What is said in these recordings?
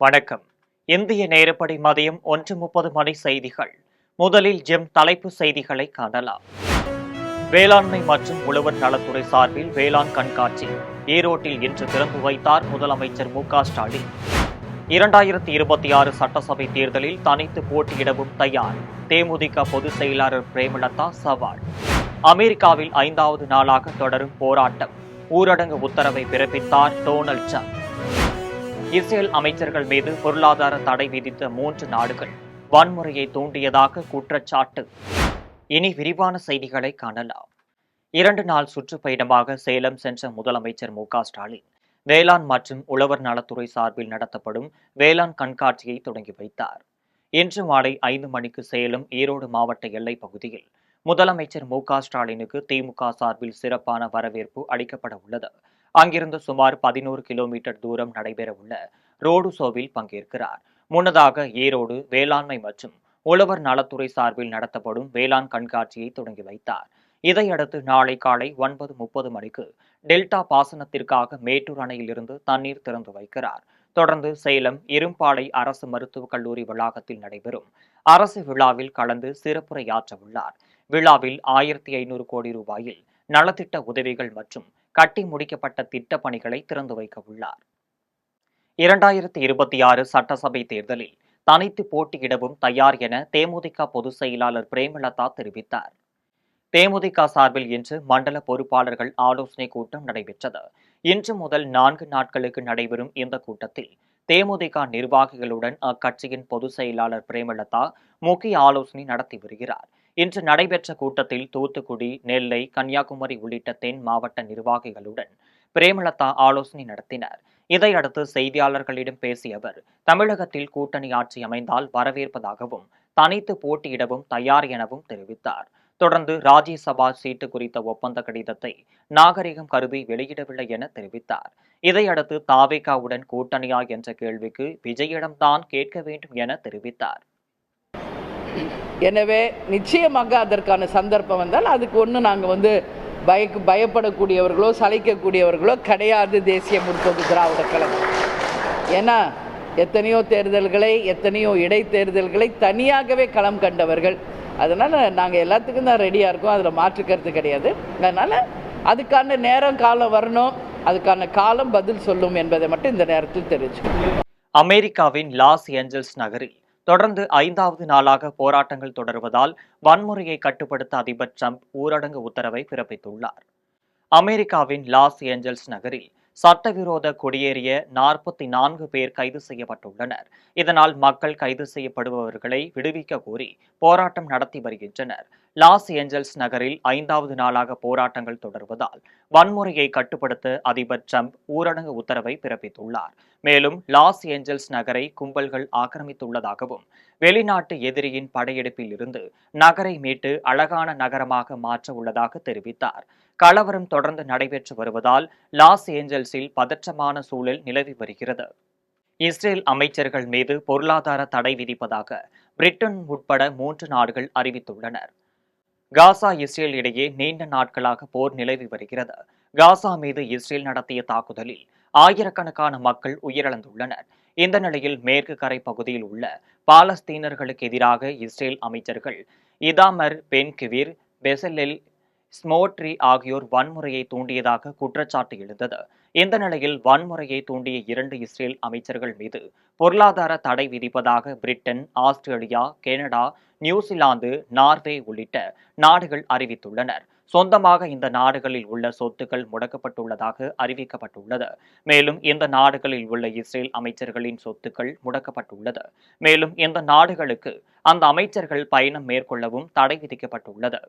வணக்கம். இந்திய நேரப்படி மதியம் 1:30 மணி செய்திகள். முதலில் தலைப்பு செய்திகளை காணலாம். வேளாண்மை மற்றும் உழவர் நலத்துறை சார்பில் வேளாண் கண்காட்சி ஈரோட்டில் இன்று திறந்து வைத்தார் முதலமைச்சர் மு.க.ஸ்டாலின். 2026 சட்டசபை தேர்தலில் தனித்து போட்டியிடவும் தயார். தேமுதிக பொதுச் செயலாளர் பிரேமலதா சவால். அமெரிக்காவில் 5வது நாளாக தொடரும் போராட்டம். ஊரடங்கு உத்தரவை பிறப்பித்தார் டொனால்ட் ட்ரம்ப். இஸ்ரேல் அமைச்சர்கள் மீது பொருளாதார தடை விதித்த 3 நாடுகள் வன்முறையை தூண்டியதாக குற்றச்சாட்டு. இனி விரிவான செய்திகளை காணலாம். 2 நாள் சுற்றுப்பயணமாக சேலம் சென்ற முதலமைச்சர் மு.க.ஸ்டாலின் வேளாண் மற்றும் உழவர் நலத்துறை சார்பில் நடத்தப்படும் வேளாண் கண்காட்சியை தொடங்கி வைத்தார். இன்று மாலை 5 மணிக்கு சேலம் ஈரோடு மாவட்ட எல்லைப் பகுதியில் முதலமைச்சர் மு.க.ஸ்டாலினுக்கு திமுக சார்பில் சிறப்பான வரவேற்பு அளிக்கப்பட உள்ளது. அங்கிருந்து சுமார் 11 கிலோமீட்டர் தூரம் நடைபெறவுள்ள ரோடு ஷோவில் பங்கேற்கிறார். முன்னதாக ஈரோடு வேளாண்மை மற்றும் உழவர் நலத்துறை சார்பில் நடத்தப்படும் வேளாண் கண்காட்சியை தொடங்கி வைத்தார். இதையடுத்து நாளை காலை 9:30 மணிக்கு டெல்டா பாசனத்திற்காக மேட்டூர் அணையில் இருந்து தண்ணீர் திறந்து வைக்கிறார். தொடர்ந்து சேலம் இரும்பாலை அரசு மருத்துவக் கல்லூரி வளாகத்தில் நடைபெறும் அரசு விழாவில் கலந்து சிறப்புரையாற்ற உள்ளார். விழாவில் 1500 கோடி ரூபாயில் நலத்திட்ட உதவிகள் மற்றும் கட்டி முடிக்கப்பட்ட திட்ட பணிகளை திறந்து வைக்க உள்ளார். 2026 சட்டசபை தேர்தலில் தனித்து போட்டியிடவும் தயார் என தேமுதிக பொதுச் செயலாளர் பிரேமலதா தெரிவித்தார். தேமுதிக சார்பில் இன்று மண்டல பொறுப்பாளர்கள் ஆலோசனை கூட்டம் நடைபெற்றது. இன்று முதல் 4 நாட்களுக்கு நடைபெறும் இந்த கூட்டத்தில் தேமுதிக நிர்வாகிகளுடன் அக்கட்சியின் பொதுச் செயலாளர் பிரேமலதா முக்கிய ஆலோசனை நடத்தி வருகிறார். இன்று நடைபெற்ற கூட்டத்தில் தூத்துக்குடி, நெல்லை, கன்னியாகுமரி உள்ளிட்ட தென் மாவட்ட நிர்வாகிகளுடன் பிரேமலதா ஆலோசனை நடத்தினர். இதையடுத்து செய்தியாளர்களிடம் பேசிய அவர், தமிழகத்தில் கூட்டணி ஆட்சி அமைந்தால் வரவேற்பதாகவும் தனித்து போட்டியிடவும் தயார் எனவும் தெரிவித்தார். தொடர்ந்து ராஜ்யசபா சீட்டு குறித்த ஒப்பந்த கடிதத்தை நாகரிகம் கருதி வெளியிடவில்லை என தெரிவித்தார். இதையடுத்து தாவேகாவுடன் கூட்டணியா என்ற கேள்விக்கு விஜயிடம்தான் கேட்க வேண்டும் என தெரிவித்தார். எனவே நிச்சயமாக அதற்கான சந்தர்ப்பம் வந்தால் அதுக்கு ஒன்றும் நாங்கள் பயப்படக்கூடியவர்களோ சளைக்கக்கூடியவர்களோ கிடையாது. தேசிய முற்போக்கு திராவிட கழகம் ஏன்னா எத்தனையோ தேர்தல்களை, எத்தனையோ இடைத்தேர்தல்களை தனியாகவே களம் கண்டவர்கள். அதனால் நாங்கள் எல்லாத்துக்கும் தான் ரெடியாக இருக்கோம், அதில் மாற்றுக்கிறது கிடையாது. அதனால் அதுக்கான நேரம் காலம் வரணும், அதுக்கான காலம் பதில் சொல்லும் என்பதை மட்டும் இந்த நேரத்தில் தெரிவிச்சுக்கோங்க. அமெரிக்காவின் லாஸ் ஏஞ்சல்ஸ் நகரில் தொடர்ந்து 5வது நாளாக போராட்டங்கள் தொடர்வதால் வன்முறையை கட்டுப்படுத்த அதிபர் ட்ரம்ப் ஊரடங்கு உத்தரவை பிறப்பித்துள்ளார். அமெரிக்காவின் லாஸ் ஏஞ்சல்ஸ் நகரில் சட்டவிரோத குடியேறிய 44 பேர் கைது செய்யப்பட்டுள்ளனர். இதனால் மக்கள் கைது செய்யப்படுபவர்களை விடுவிக்க கோரி போராட்டம் நடத்தி வருகின்றனர். லாஸ் ஏஞ்சல்ஸ் நகரில் 5வது நாளாக போராட்டங்கள் தொடர்வதால் வன்முறையை கட்டுப்படுத்த அதிபர் ட்ரம்ப் ஊரடங்கு உத்தரவை பிறப்பித்துள்ளார். மேலும் லாஸ் ஏஞ்சல்ஸ் நகரை கும்பல்கள் ஆக்கிரமித்துள்ளதாகவும் வெளிநாட்டு எதிரியின் படையெடுப்பில் இருந்து நகரை மீட்டு அழகான நகரமாக மாற்ற உள்ளதாக தெரிவித்தார். கலவரம் தொடர்ந்து நடைபெற்று வருவதால் லாஸ் ஏஞ்சல்ஸில் பதற்றமான சூழல் நிலவி வருகிறது. இஸ்ரேல் அமைச்சர்கள் மீது பொருளாதார தடை விதிப்பதாக பிரிட்டன் உட்பட 3 நாடுகள் அறிவித்துள்ளனர். காசா இஸ்ரேல் இடையே நீண்ட நாட்களாக போர் நிலவி வருகிறது. காசா மீது இஸ்ரேல் நடத்திய தாக்குதலில் ஆயிரக்கணக்கான மக்கள் உயிரிழந்துள்ளனர். இந்த நிலையில் மேற்கு கரை பகுதியில் உள்ள பாலஸ்தீனர்களுக்கு எதிராக இஸ்ரேல் அமைச்சர்கள் இதாமர் பென்-கிவிர், பெசலெல் ஸ்மோட்ரி ஆகியோர் வன்முறையை தூண்டியதாக குற்றச்சாட்டு எழுந்தது. இந்த நிலையில் வன்முறையை தூண்டிய 2 இஸ்ரேல் அமைச்சர்கள் மீது பொருளாதார தடை விதிப்பதாக Britain, Australia, Canada, New Zealand, Norway உள்ளிட்ட நாடுகள் அறிவித்துள்ளனர். சொந்தமாக இந்த நாடுகளில் உள்ள சொத்துக்கள் முடக்கப்பட்டுள்ளதாக அறிவிக்கப்பட்டுள்ளது. மேலும் இந்த நாடுகளில் உள்ள இஸ்ரேல் அமைச்சர்களின் சொத்துக்கள் முடக்கப்பட்டுள்ளது. மேலும் இந்த நாடுகளுக்கு அந்த அமைச்சர்கள் பயணம் மேற்கொள்ளவும் தடை விதிக்கப்பட்டுள்ளது.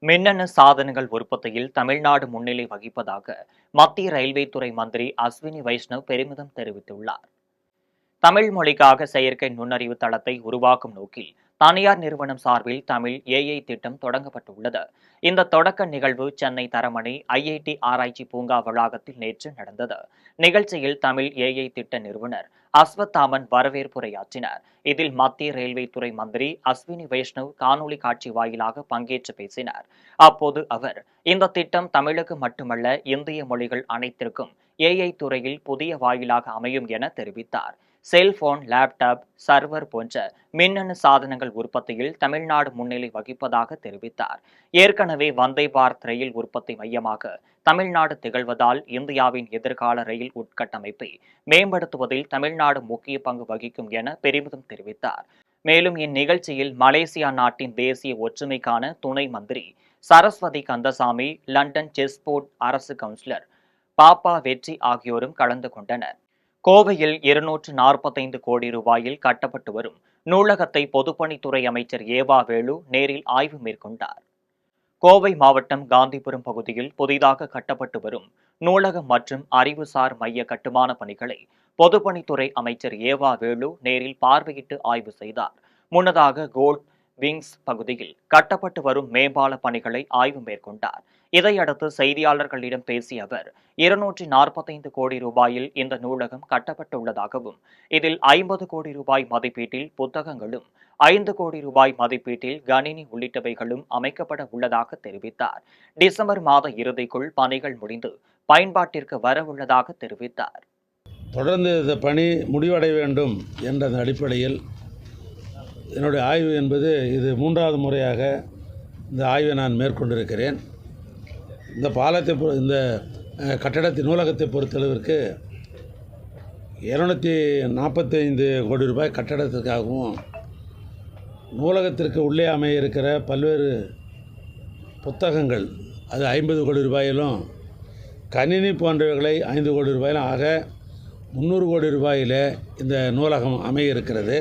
மின்னணு சாதனங்கள் உற்பத்தியில் தமிழ்நாடு முன்னிலை வகிப்பதாக மத்திய ரயில்வே துறை மந்திரி அஸ்வினி வைஷ்ணவ் பெருமிதம் தெரிவித்துள்ளார். தமிழ் மொழிக்காக செயற்கை நுண்ணறிவு தளத்தை உருவாக்கும் நோக்கில் தனியார் நிறுவனம் சார்பில் தமிழ் AI திட்டம் தொடங்கப்பட்டுள்ளது. இந்த தொடக்க நிகழ்வு சென்னை தரமணி IIT ஆராய்ச்சி பூங்கா வளாகத்தில் நேற்று நடந்தது. நிகழ்ச்சியில் தமிழ் AI திட்ட நிறுவனர் அஸ்வத்தாமன் வரவேற்புரையாற்றினார். இதில் மத்திய ரயில்வே துறை மந்திரி அஸ்வினி வைஷ்ணவ் காணொலி காட்சி வாயிலாக பங்கேற்று பேசினார். அப்போது அவர், இந்த திட்டம் தமிழுக்கு மட்டுமல்ல, இந்திய மொழிகள் அனைத்திற்கும் AI துறையில் புதிய வாயிலாக அமையும் என தெரிவித்தார். செல்போன், லேப்டாப், சர்வர் போன்ற மின்னணு சாதனங்கள் உற்பத்தியில் தமிழ்நாடு முன்னிலை வகிப்பதாக தெரிவித்தார். ஏற்கனவே வந்தே பாரத் ரயில் உற்பத்தி மையமாக தமிழ்நாடு திகழ்வதால் இந்தியாவின் எதிர்கால ரயில் உட்கட்டமைப்பை மேம்படுத்துவதில் தமிழ்நாடு முக்கிய பங்கு வகிக்கும் என பெருமிதம் தெரிவித்தார். மேலும் இந்நிகழ்ச்சியில் மலேசியா நாட்டின் தேசிய ஒற்றுமைக்கான துணை மந்திரி சரஸ்வதி கந்தசாமி, லண்டன் செஸ்போர்ட் அரசு கவுன்சிலர் பாப்பா வெற்றி ஆகியோரும் கலந்து கொண்டனர். கோவையில் 245 கோடி ரூபாயில் கட்டப்பட்டு வரும் நூலகத்தை பொதுப்பணித்துறை அமைச்சர் ஏவா வேலு நேரில் ஆய்வு மேற்கொண்டார். கோவை மாவட்டம் காந்திபுரம் பகுதியில் புதிதாக கட்டப்பட்டு வரும் நூலகம் மற்றும் அறிவுசார் மைய கட்டுமான பணிகளை பொதுப்பணித்துறை அமைச்சர் ஏவா வேலு நேரில் பார்வையிட்டு ஆய்வு செய்தார். முன்னதாக கோல்ட் விங்ஸ் பகுதியில் கட்டப்பட்டு வரும் மேம்பால பணிகளை ஆய்வு மேற்கொண்டார். இதையடுத்து செய்தியாளர்களிடம் பேசிய அவர் 245 கோடி ரூபாயில் இந்த நூலகம் கட்டப்பட்டுள்ளதாகவும் இதில் 50 கோடி ரூபாய் மதிப்பீட்டில் புத்தகங்களும் 5 கோடி ரூபாய் மதிப்பீட்டில் கணினி உள்ளிட்டவைகளும் அமைக்கப்பட உள்ளதாக தெரிவித்தார். டிசம்பர் மாத இறுதிக்குள் பணிகள் முடிந்து பயன்பாட்டிற்கு வரவுள்ளதாக தெரிவித்தார். தொடர்ந்து இந்த பணி முடிவடைய வேண்டும் என்ற அடிப்படையில் என்னுடைய ஆய்வு என்பது இது 3வது முறையாக இந்த ஆய்வை நான் மேற்கொண்டிருக்கிறேன். இந்த பாலத்தை இந்த கட்டடத்தின் நூலகத்தை பொறுத்தளவிற்கு 245 கோடி ரூபாய் கட்டடத்திற்காகவும் நூலகத்திற்கு உள்ளே அமைய இருக்கிற பல்வேறு புத்தகங்கள் அது 50 கோடி ரூபாயிலும் கணினி போன்றவைகளை 5 கோடி ரூபாயிலும் ஆக 300 கோடி ரூபாயில் இந்த நூலகம் அமைய இருக்கிறது.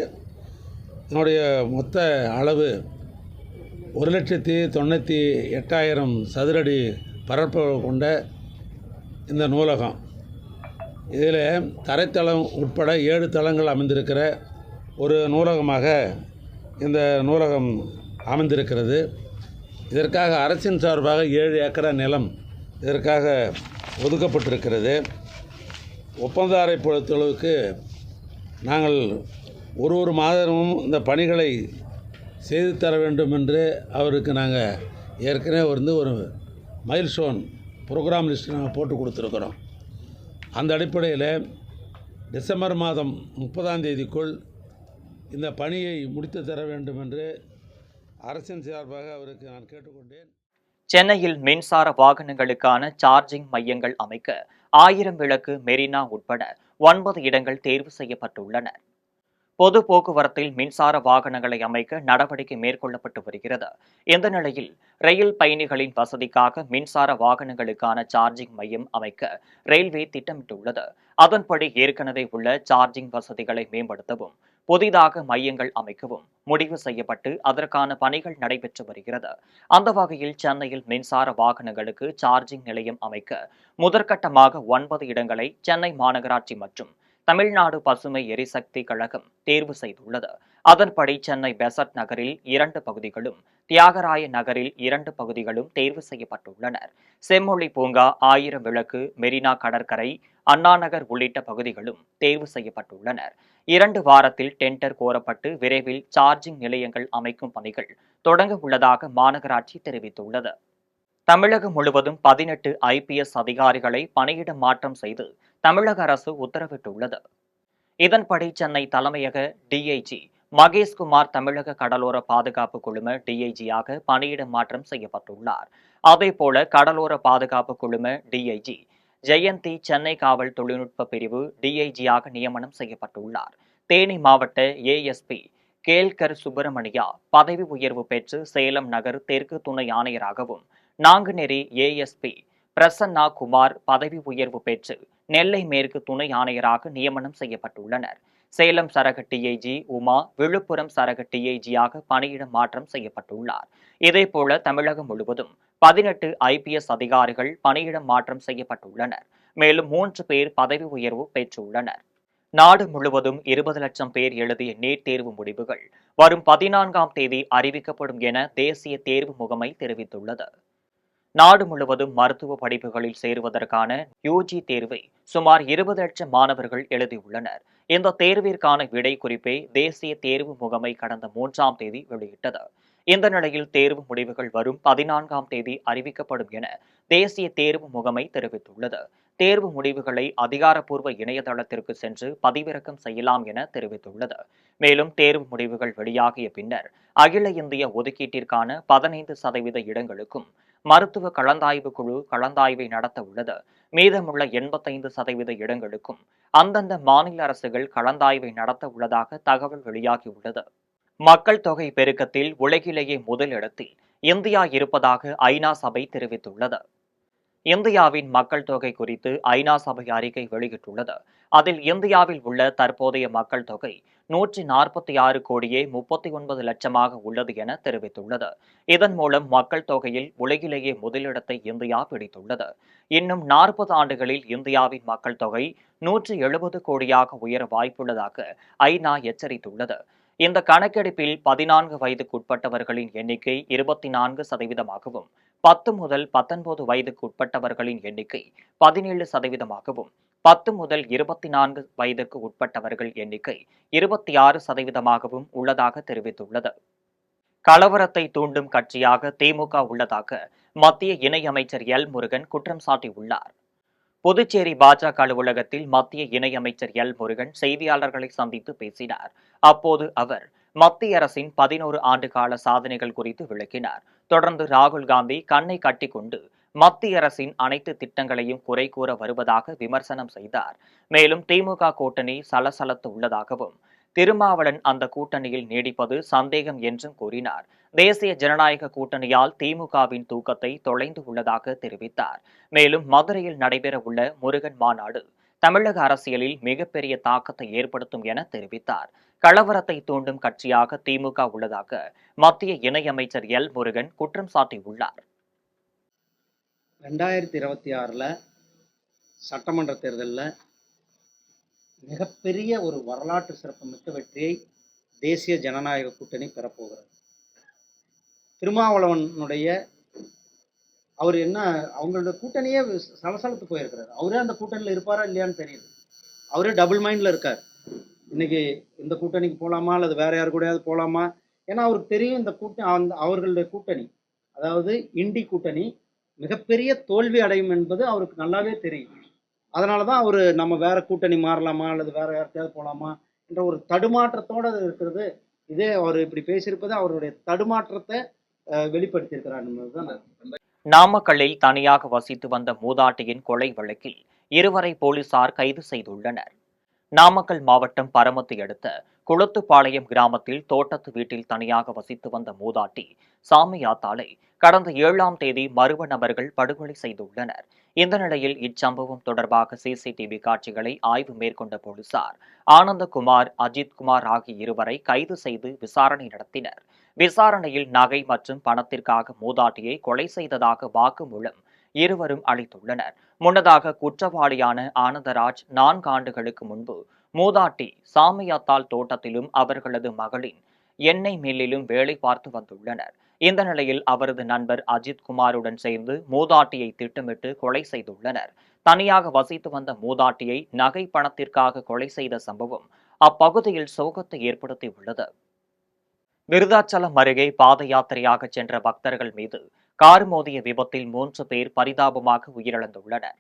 இதனுடைய மொத்த அளவு 1,98,000 சதுரடி பரப்பு கொண்ட இந்த நூலகம். இதில் தரைத்தளம் உட்பட 7 தளங்கள் அமைந்திருக்கிற ஒரு நூலகமாக இந்த நூலகம் அமைந்திருக்கிறது. இதற்காக அரசின் சார்பாக 7 ஏக்கரா நிலம் இதற்காக ஒதுக்கப்பட்டிருக்கிறது. ஒப்பந்ததாரை பொறுத்தளவுக்கு நாங்கள் ஒரு மாதமும் இந்த பணிகளை செய்து தர வேண்டும் என்று அவருக்கு நாங்கள் ஏற்கனவே ஒரு மைல்ஸ்டோன் ப்ரோக்ராம் லிஸ்ட் நாங்கள் போட்டு கொடுத்துருக்குறோம். அந்த அடிப்படையில் டிசம்பர் மாதம் 30ஆம் தேதிக்குள் இந்த பணியை முடித்து தர வேண்டும் என்று அரசின் சார்பாக அவருக்கு நான் கேட்டுக்கொண்டேன். சென்னையில் மின்சார வாகனங்களுக்கான சார்ஜிங் மையங்கள் அமைக்க 1000 விளக்கு மெரினா உட்பட 9 இடங்கள் தேர்வு செய்யப்பட்டுள்ளன. பொது போக்குவரத்தில் மின்சார வாகனங்களை அமைக்க நடவடிக்கை மேற்கொள்ளப்பட்டு வருகிறது. இந்த நிலையில் ரயில் பயணிகளின் வசதிக்காக மின்சார வாகனங்களுக்கான சார்ஜிங் மையம் அமைக்க ரயில்வே திட்டமிட்டுள்ளது. அதன்படி ஏற்கனவே உள்ள சார்ஜிங் வசதிகளை மேம்படுத்தவும் புதிதாக மையங்கள் அமைக்கவும் முடிவு செய்யப்பட்டு அதற்கான பணிகள் நடைபெற்று வருகிறது. அந்த வகையில் சென்னையில் மின்சார வாகனங்களுக்கு சார்ஜிங் நிலையம் அமைக்க முதற்கட்டமாக 9 இடங்களை சென்னை மாநகராட்சி மற்றும் தமிழ்நாடு பசுமை எரிசக்தி கழகம் தேர்வு செய்துள்ளது. அதன்படி சென்னை பெசட் நகரில் 2 பகுதிகளும், தியாகராய நகரில் 2 பகுதிகளும் தேர்வு செய்யப்பட்டுள்ளனர். செம்மொழி பூங்கா, 1000 விளக்கு, மெரினா கடற்கரை, அண்ணாநகர் உள்ளிட்ட பகுதிகளும் தேர்வு செய்யப்பட்டுள்ளனர். 2 வாரத்தில் டெண்டர் கோரப்பட்டு விரைவில் சார்ஜிங் நிலையங்கள் அமைக்கும் பணிகள் தொடங்க உள்ளதாக மாநகராட்சி தெரிவித்துள்ளது. தமிழகம் முழுவதும் 18 IPS அதிகாரிகளை பணியிட மாற்றம் செய்து தமிழக அரசு உத்தரவிட்டுள்ளது. இதன்படி சென்னை தலைமையக DIG மகேஷ்குமார் தமிழக கடலோர பாதுகாப்பு குழும DIG-யாக பணியிட மாற்றம் செய்யப்பட்டுள்ளார். அதேபோல கடலோர பாதுகாப்பு குழும DIG ஜெயந்தி சென்னை காவல் தொழில்நுட்ப பிரிவு DIG-யாக நியமனம் செய்யப்பட்டுள்ளார். தேனி மாவட்ட ASP கேல்கர் சுப்பிரமணியா பதவி உயர்வு பெற்று சேலம் நகர் தெற்கு துணை ஆணையராகவும், நாங்குநேரி ASP பிரசன்னா குமார் பதவி உயர்வு பெற்று நெல்லை மேற்கு துணை ஆணையராக நியமனம் செய்யப்பட்டுள்ளனர். சேலம் சரக DIG உமா விழுப்புரம் சரக DIG-யாக பணியிட மாற்றம் செய்யப்பட்டுள்ளார். இதேபோல தமிழகம் முழுவதும் 18 IPS அதிகாரிகள் பணியிட மாற்றம் செய்யப்பட்டுள்ளனர். மேலும் 3 பேர் பதவி உயர்வு பெற்றுள்ளனர். நாடு முழுவதும் 20 லட்சம் பேர் எழுதிய நீட் தேர்வு முடிவுகள் வரும் 14ஆம் தேதி அறிவிக்கப்படும் என தேசிய தேர்வு முகமை தெரிவித்துள்ளது. நாடு முழுவதும் மருத்துவ படிப்புகளில் சேருவதற்கான UG தேர்வை சுமார் 20 லட்சம் மாணவர்கள் எழுதியுள்ளனர். இந்த தேர்விற்கான விடை குறிப்பை தேசிய தேர்வு முகமை கடந்த 3ஆம் தேதி வெளியிட்டது. இந்த நிலையில் தேர்வு முடிவுகள் வரும் 14ஆம் தேதி அறிவிக்கப்படும் என தேசிய தேர்வு முகமை தெரிவித்துள்ளது. தேர்வு முடிவுகளை அதிகாரப்பூர்வ இணையதளத்திற்கு சென்று பதிவிறக்கம் செய்யலாம் என தெரிவித்துள்ளது. மேலும் தேர்வு முடிவுகள் வெளியாகிய பின்னர் அகில இந்திய ஒதுக்கீட்டிற்கான 15% இடங்களுக்கும் மருத்துவ கலந்தாய்வு குழு கலந்தாய்வை நடத்த உள்ளது. மீதமுள்ள 85% இடங்களுக்கும் அந்தந்த மாநில அரசுகள் கலந்தாய்வை நடத்த உள்ளதாக தகவல் வெளியாகியுள்ளது. மக்கள் தொகை பெருக்கத்தில் உலகிலேயே முதலிடத்தில் இந்தியா இருப்பதாக ஐநா சபை தெரிவித்துள்ளது. இந்தியாவின் மக்கள் தொகை குறித்து ஐநா சபை அறிக்கை வெளியிட்டுள்ளது. அதில் இந்தியாவில் உள்ள தற்போதைய மக்கள் தொகை 146 கோடியே 39 லட்சமாக உள்ளது என தெரிவித்துள்ளது. இதன் மூலம் மக்கள் தொகையில் உலகிலேயே முதலிடத்தை இந்தியா பிடித்துள்ளது. இன்னும் 40 ஆண்டுகளில் இந்தியாவின் மக்கள் தொகை 170 கோடியாக உயர வாய்ப்புள்ளதாக ஐநா எச்சரித்துள்ளது. இந்த கணக்கெடுப்பில் 14 வயதுக்குட்பட்டவர்களின் எண்ணிக்கை 24%ஆகவும் 10 முதல் 19 வயதுக்குட்பட்டவர்களின் எண்ணிக்கை 17%ஆகவும் 10 முதல் 24 வயதுக்கு உட்பட்டவர்கள் எண்ணிக்கை 26%ஆகவும் உள்ளதாக தெரிவித்துள்ளது. கலவரத்தை தூண்டும் கட்சியாக திமுக உள்ளதாக மத்திய இணையமைச்சர் எல் முருகன் குற்றம் சாட்டியுள்ளார். புதுச்சேரி பாஜக அலுவலகத்தில் மத்திய இணையமைச்சர் எல் முருகன் செய்தியாளர்களை சந்தித்து பேசினார். அப்போது அவர் மத்திய அரசின் 11 ஆண்டு கால சாதனைகள் குறித்து விளக்கினார். தொடர்ந்து ராகுல் காந்தி கண்ணை கட்டிக்கொண்டு மத்திய அரசின் அனைத்து திட்டங்களையும் குறை கூற வருவதாக விமர்சனம் செய்தார். மேலும் திமுக கூட்டணி சலசலத்து உள்ளதாகவும் திருமாவளவன் அந்த கூட்டணியில் நீடிப்பது சந்தேகம் என்றும் கூறினார். தேசிய ஜனநாயக கூட்டணியால் திமுகவின் தூக்கத்தை தொலைந்து உள்ளதாக தெரிவித்தார். மேலும் மதுரையில் நடைபெறவுள்ள முருகன் மாநாடு தமிழக அரசியலில் மிகப்பெரிய தாக்கத்தை ஏற்படுத்தும் என தெரிவித்தார். கலவரத்தை தூண்டும் கட்சியாக திமுக உள்ளதாக மத்திய இணையமைச்சர் எல் முருகன் குற்றம் சாட்டியுள்ளார். 2026 சட்டமன்ற தேர்தலில் மிகப்பெரிய ஒரு வரலாற்று சிறப்புமிக்க வெற்றியை தேசிய ஜனநாயக கூட்டணி பெறப்போகிறது. திருமாவளவனுடைய அவர் என்ன அவங்களோட கூட்டணியே சலசலத்து போயிருக்கிறார். அவரே அந்த கூட்டணியில் இருப்பாரா இல்லையான்னு தெரியுது. அவரே டபுள் மைண்டில் இருக்கார். இன்னைக்கு இந்த கூட்டணிக்கு போகலாமா அல்லது வேற யாரு கூடயாவது போகலாமா? ஏன்னா அவருக்கு தெரியும் இந்த அவர்களுடைய கூட்டணி, அதாவது இண்டி கூட்டணி மிகப்பெரிய தோல்வி அடையும் என்பது அவருக்கு நல்லாவே தெரியும். அதனால தான் அவர் நம்ம வேற கூட்டணி மாறலாமா அல்லது வேற யார்கிட்டயாவது போகலாமா என்ற ஒரு தடுமாற்றத்தோடு அது இருக்கிறது. இதே அவர் இப்படி பேசியிருப்பது அவருடைய தடுமாற்றத்தை வெளிப்படுத்தியிருக்கிறார் என்பதுதான். நாமக்கல்லில் தனியாக வசித்து வந்த மூதாட்டியின் கொலை வழக்கில் 2 போலீசார் கைது செய்துள்ளனர். நாமக்கல் மாவட்டம் பரமத்தி அடுத்த குளத்துப்பாளையம் கிராமத்தில் தோட்டத்து வீட்டில் தனியாக வசித்து வந்த மூதாட்டி சாமியாத்தாளை கடந்த 7ஆம் தேதி மர்ம நபர்கள் படுகொலை செய்துள்ளனர். இந்த நிலையில் இச்சம்பவம் தொடர்பாக சிசிடிவி காட்சிகளை ஆய்வு மேற்கொண்ட போலீசார் ஆனந்தகுமார், அஜித்குமார் ஆகிய இருவரை கைது செய்து விசாரணை நடத்தினர். விசாரணையில் நகை மற்றும் பணத்திற்காக மூதாட்டியை கொலை செய்ததாக வாக்குமூலம் இருவரும் அளித்துள்ளனர். முன்னதாக குற்றவாளியான ஆனந்தராஜ் 4 ஆண்டுகளுக்கு முன்பு மூதாட்டி சாமியாத்தாள் தோட்டத்திலும் அவர்களது மகளின் எண்ணெய் மில்லிலும் வேலை பார்த்து வந்துள்ளனர். இந்த நிலையில் அவரது நண்பர் அஜித்குமாருடன் சேர்ந்து மூதாட்டியை திட்டமிட்டு கொலை செய்துள்ளனர். தனியாக வசித்து வந்த மூதாட்டியை நகை பணத்திற்காக கொலை செய்த சம்பவம் அப்பகுதியில் சோகத்தை ஏற்படுத்தியுள்ளது. விருதாச்சலம் அருகே பாத யாத்திரையாக சென்ற பக்தர்கள் மீது கார் மோதிய விபத்தில் 3 பேர் பரிதாபமாக உயிரிழந்துள்ளனர்.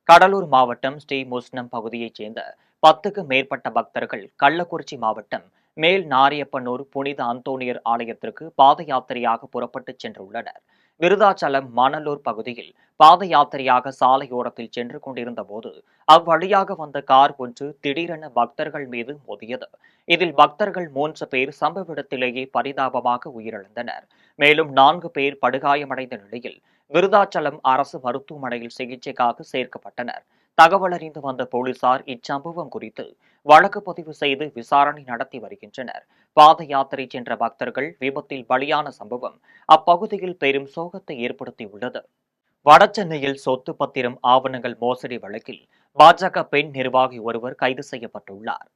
கடலூர் மாவட்டம் ஸ்ரீமுஷ்ணம் பகுதியைச் சேர்ந்த 10க்கும் மேற்பட்ட பக்தர்கள் கள்ளக்குறிச்சி மாவட்டம் மேல் நாரியப்பனூர் புனித அந்தோணியர் ஆலயத்திற்கு பாத யாத்திரையாக புறப்பட்டுச் சென்றுள்ளனர். விருதாச்சலம் மணலூர் பகுதியில் பாத யாத்திரையாக சாலையோரத்தில் சென்று கொண்டிருந்த போது அவ்வழியாக வந்த கார் ஒன்று திடீரென பக்தர்கள் மீது மோதியது. இதில் பக்தர்கள் 3 பேர் சம்பவ இடத்திலேயே பரிதாபமாக உயிரிழந்தனர். மேலும் 4 பேர் படுகாயமடைந்த நிலையில் விருதாச்சலம் அரசு மருத்துவமனையில் சிகிச்சைக்காக சேர்க்கப்பட்டனர். தகவல் அறிந்து வந்த போலீசார் இச்சம்பவம் குறித்து வழக்கு பதிவு செய்து விசாரணை நடத்தி வருகின்றனர். பாத யாத்திரை சென்ற பக்தர்கள் விபத்தில் பலியான சம்பவம் அப்பகுதியில் பெரும் சோகத்தை ஏற்படுத்தியுள்ளது. வடசென்னையில் சொத்து பத்திரம் ஆவணங்கள் மோசடி வழக்கில் பாஜக பெண் நிர்வாகி ஒருவர் கைது செய்யப்பட்டுள்ளார்.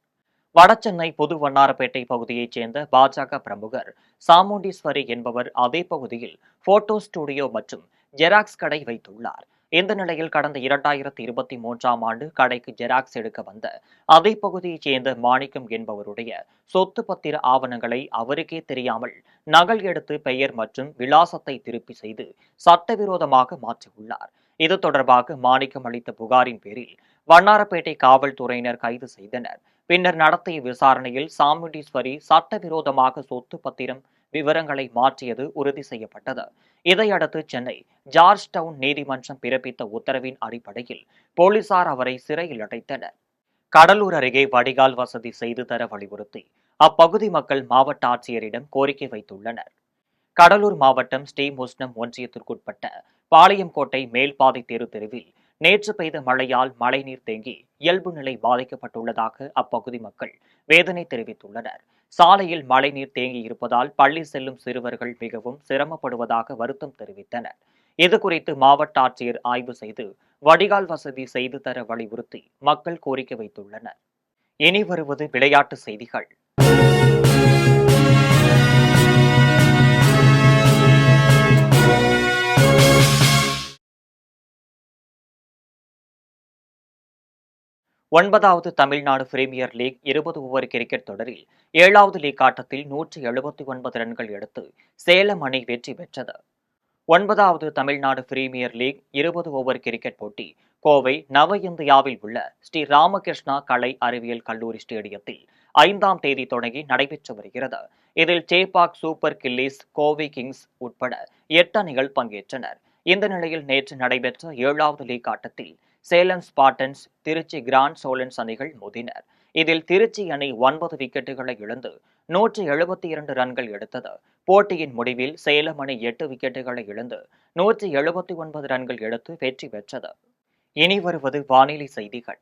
வடசென்னை புது வண்ணாரப்பேட்டை பகுதியைச் சேர்ந்த பாஜக பிரமுகர் சாமுண்டீஸ்வரி என்பவர் அதே பகுதியில் போட்டோ ஸ்டுடியோ மற்றும் ஜெராக்ஸ் கடை வைத்துள்ளார். இந்த நிலையில் கடந்த 2023ஆம் ஆண்டு கடைக்கு ஜெராக்ஸ் எடுக்க வந்த அதே பகுதியைச் சேர்ந்த மாணிக்கம் என்பவருடைய சொத்து பத்திர ஆவணங்களை அவருக்கே தெரியாமல் நகல் எடுத்து பெயர் மற்றும் விலாசத்தை திருப்பி செய்து சட்டவிரோதமாக மாற்றியுள்ளார். இது தொடர்பாக மாணிக்கம் அளித்த புகாரின் பேரில் வண்ணாரப்பேட்டை காவல்துறையினர் கைது செய்தனர். பின்னர் நடத்திய விசாரணையில் சாமுண்டீஸ்வரி சட்டவிரோதமாக சொத்து பத்திரம் விவரங்களை மாற்றியது உறுதி செய்யப்பட்டது. இதையடுத்து சென்னை ஜார்ஜ் டவுன் நீதிமன்றம் பிறப்பித்த உத்தரவின் அடிப்படையில் போலீசார் அவரை சிறையில் அடைத்தனர். கடலூர் அருகே வடிகால் வசதி செய்து தர வலியுறுத்தி அப்பகுதி மக்கள் மாவட்ட ஆட்சியரிடம் கோரிக்கை வைத்துள்ளனர். கடலூர் மாவட்டம் ஸ்ரீமுஷ்ணம் ஒன்றியத்திற்குட்பட்ட பாளையங்கோட்டை மேல்பாதை தெருவில் நேற்று பெய்த மழையால் மழைநீர் தேங்கி இயல்பு நிலை பாதிக்கப்பட்டுள்ளதாக அப்பகுதி மக்கள் வேதனை தெரிவித்துள்ளனர். சாலையில் மழைநீர் தேங்கி இருப்பதால் பள்ளி செல்லும் சிறுவர்கள் மிகவும் சிரமப்படுவதாக வருத்தம் தெரிவித்தனர். இதுகுறித்து மாவட்ட ஆட்சியர் ஆய்வு செய்து வடிகால் வசதி செய்து தர வலியுறுத்தி மக்கள் கோரிக்கை வைத்துள்ளனர். இனி வருவது விளையாட்டு செய்திகள். ஒன்பதாவது Tamil Nadu premier league 20 over cricket தொடரில் 7வது லீக் ஆட்டத்தில் 179 ரன்கள் எடுத்து சேலம் அணி வெற்றி பெற்றது. 9வது Tamil Nadu premier league 20 over cricket போட்டி கோவை நவ இந்தியாவில் உள்ள ஸ்ரீ ராமகிருஷ்ணா கலை அறிவியல் கல்லூரி ஸ்டேடியத்தில் 5ஆம் தேதி தொடங்கி நடைபெற்று வருகிறது. இதில் Chepauk super gillies, Kovai Kings உட்பட 8 அணிகள் பங்கேற்றனர். இந்த நிலையில் நேற்று நடைபெற்ற 7வது லீக் ஆட்டத்தில் சேலம் ஸ்பார்டன்ஸ், திருச்சி கிராண்ட் சோலன்ஸ் அணிகள் மோதினர். இதில் திருச்சி அணி 9 விக்கெட்டுகளை இழந்து 172 ரன்கள் எடுத்தது. போட்டியின் முடிவில் சேலம் அணி 8 விக்கெட்டுகளை இழந்து 179 ரன்கள் எடுத்து வெற்றி பெற்றது. இனி வருவது வானிலை செய்திகள்.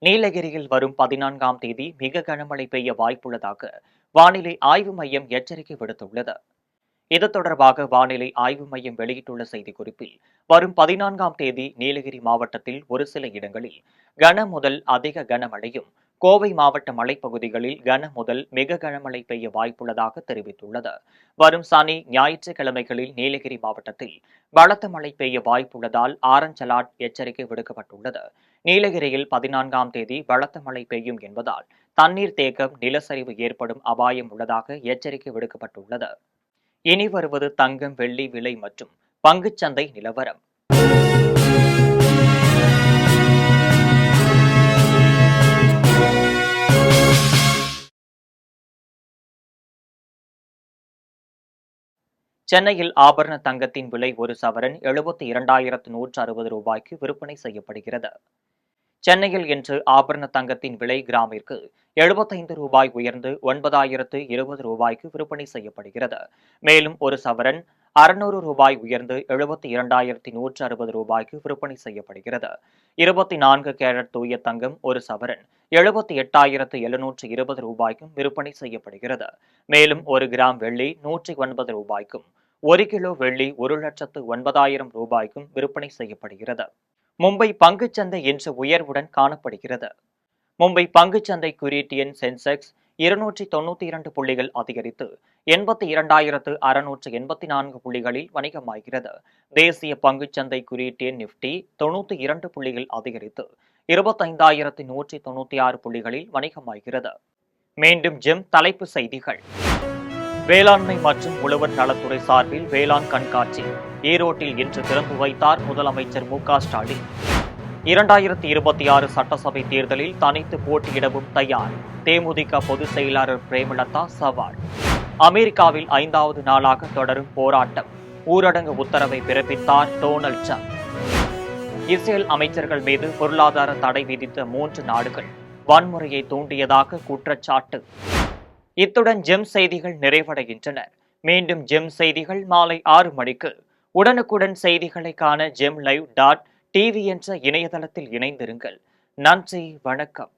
நீலகிரியில் வரும் 14ஆம் தேதி மிக கனமழை பெய்ய வாய்ப்புள்ளதாக வானிலை ஆய்வு மையம் எச்சரிக்கை விடுத்துள்ளது. இது தொடர்பாக வானிலை ஆய்வு மையம் வெளியிட்டுள்ள செய்திக்குறிப்பில் வரும் 14ஆம் தேதி நீலகிரி மாவட்டத்தில் ஒரு சில இடங்களில் கன முதல் அதிக கனமழையும், கோவை மாவட்ட மலைப்பகுதிகளில் கன முதல் மிக கனமழை பெய்ய வாய்ப்புள்ளதாக தெரிவித்துள்ளது. வரும் சனி, ஞாயிற்றுக்கிழமைகளில் நீலகிரி மாவட்டத்தில் பலத்த மழை பெய்ய வாய்ப்புள்ளதால் ஆரஞ்ச் அலர்ட் எச்சரிக்கை விடுக்கப்பட்டுள்ளது. நீலகிரியில் 14ஆம் தேதி பலத்த மழை பெய்யும் என்பதால் தண்ணீர் தேக்கம், நிலச்சரிவு ஏற்படும் அபாயம் உள்ளதாக எச்சரிக்கை விடுக்கப்பட்டுள்ளது. இனி வருவது தங்கம், வெள்ளி விலை மற்றும் பங்குச்சந்தை நிலவரம். சென்னையில் ஆபரண தங்கத்தின் விலை ஒரு சவரன் 72,160 ரூபாய்க்கு விற்பனை செய்யப்படுகிறது. சென்னையில் இன்று ஆபரண தங்கத்தின் விலை கிராமிற்கு 75 ரூபாய் உயர்ந்து 9,020 ரூபாய்க்கு விற்பனை செய்யப்படுகிறது. மேலும் ஒரு சவரன் 600 ரூபாய் உயர்ந்து 72,160 ரூபாய்க்கு விற்பனை செய்யப்படுகிறது. 24 கேரட் தூய தங்கம் ஒரு சவரன் 78,720 ரூபாய்க்கும் விற்பனை செய்யப்படுகிறது. மேலும் ஒரு கிராம் வெள்ளி 109 ரூபாய்க்கும், 1 கிலோ வெள்ளி 1,09,000 ரூபாய்க்கும் விற்பனை செய்யப்படுகிறது. மும்பை பங்குச்சந்தை இன்று உயர்வுடன் காணப்படுகிறது. மும்பை பங்குச்சந்தை குறியீட்டு எண் சென்செக்ஸ் 292 புள்ளிகள் அதிகரித்து 82,684 புள்ளிகளில் வணிகமாகிறது. தேசிய பங்குச்சந்தை குறியீட்டு எண் நிப்டி 92 புள்ளிகள் அதிகரித்து 25,196 புள்ளிகளில் வணிகமாகிறது. மீண்டும் ஜெம் தலைப்பு செய்திகள். வேளாண்மை மற்றும் உழவர் நலத்துறை சார்பில் வேளாண் கண்காட்சி ஈரோட்டில் இன்று திறந்து வைத்தார் முதலமைச்சர் மு க ஸ்டாலின். 2026 சட்டசபை தேர்தலில் தனித்து போட்டியிடவும் தயார், தேமுதிக பொதுச் செயலாளர் பிரேமலதா சவால். அமெரிக்காவில் 5வது நாளாக தொடரும் போராட்டம், ஊரடங்கு உத்தரவை பிறப்பித்தார் டொனால்ட் ட்ரம்ப். இஸ்ரேல் அமைச்சர்கள் மீது பொருளாதார தடை விதித்த 3 நாடுகள் வன்முறையை தூண்டியதாக குற்றச்சாட்டு. இத்துடன் ஜெம் செய்திகள் நிறைவடைகின்றன. மீண்டும் ஜெம் செய்திகள் மாலை 6 மணிக்கு. உடனுக்குடன் செய்திகளை காண GemLive.tv என்ற இணையதளத்தில் இணைந்திருங்கள். நன்றி, வணக்கம்.